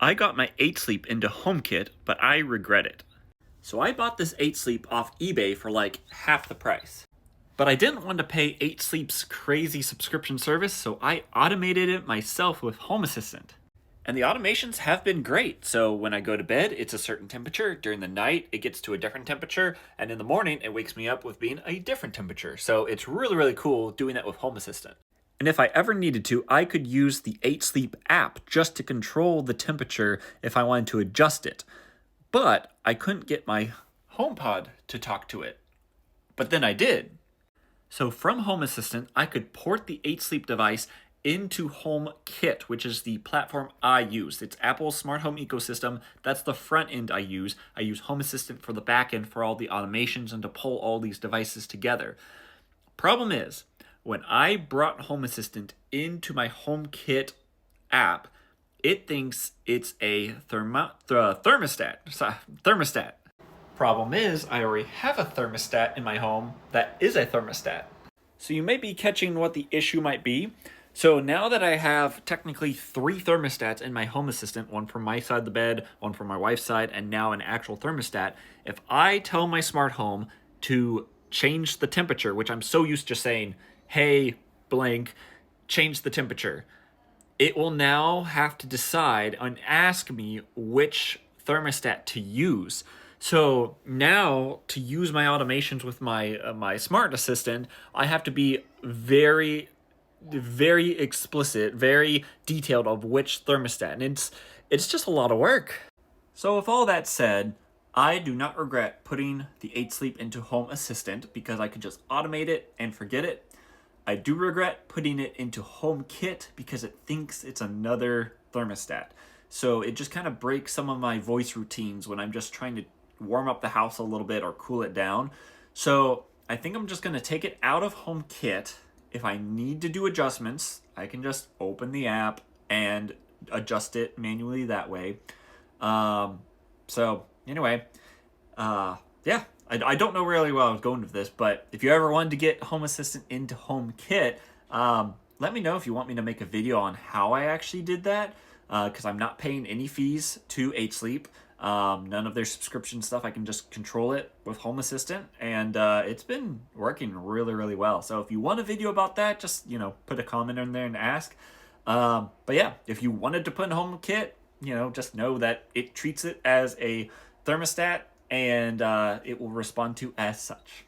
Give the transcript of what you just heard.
I got my HomeSleep into HomeKit, but I regret it. So I bought this HomeSleep off eBay for like half the price. But I didn't want to pay HomeSleep's crazy subscription service, so I automated it myself with Home Assistant. And the automations have been great. So when I go to bed, it's a certain temperature. During the night, it gets to a different temperature. And in the morning, it wakes me up with being a different temperature. So it's really, really cool doing that with Home Assistant. And if I ever needed to, I could use the HomeSleep app just to control the temperature if I wanted to adjust it. But I couldn't get my HomePod to talk to it. But then I did. So from Home Assistant, I could port the HomeSleep device into HomeKit, which is the platform I use. It's Apple's smart home ecosystem. That's the front end I use. I use Home Assistant for the back end for all the automations and to pull all these devices together. Problem is, when I brought Home Assistant into my HomeKit app, it thinks it's a thermostat. Problem is, I already have a thermostat in my home that is a thermostat. So you may be catching what the issue might be. So now that I have technically 3 thermostats in my Home Assistant, one from my side of the bed, one from my wife's side, and now an actual thermostat, if I tell my smart home to change the temperature, which I'm so used to saying, hey, blank, change the temperature, it will now have to decide and ask me which thermostat to use. So now to use my automations with my smart assistant, I have to be very explicit, very detailed of which thermostat, and it's just a lot of work. So with all that said, I do not regret putting the HomeSleep into Home Assistant because I could just automate it and forget it. I do regret putting it into HomeKit because it thinks it's another thermostat. So it just kind of breaks some of my voice routines when I'm just trying to warm up the house a little bit or cool it down. So I think I'm just going to take it out of HomeKit. If I need to do adjustments, I can just open the app and adjust it manually that way. So anyway, yeah, I don't know really where I was going with this, but if you ever wanted to get Home Assistant into HomeKit, let me know if you want me to make a video on how I actually did that, because I'm not paying any fees to HomeSleep. None of their subscription stuff. I can just control it with Home Assistant, and it's been working really, really well. So if you want a video about that, just, put a comment in there and ask. But yeah, if you wanted to put in HomeKit, just know that it treats it as a thermostat, and it will respond to as such.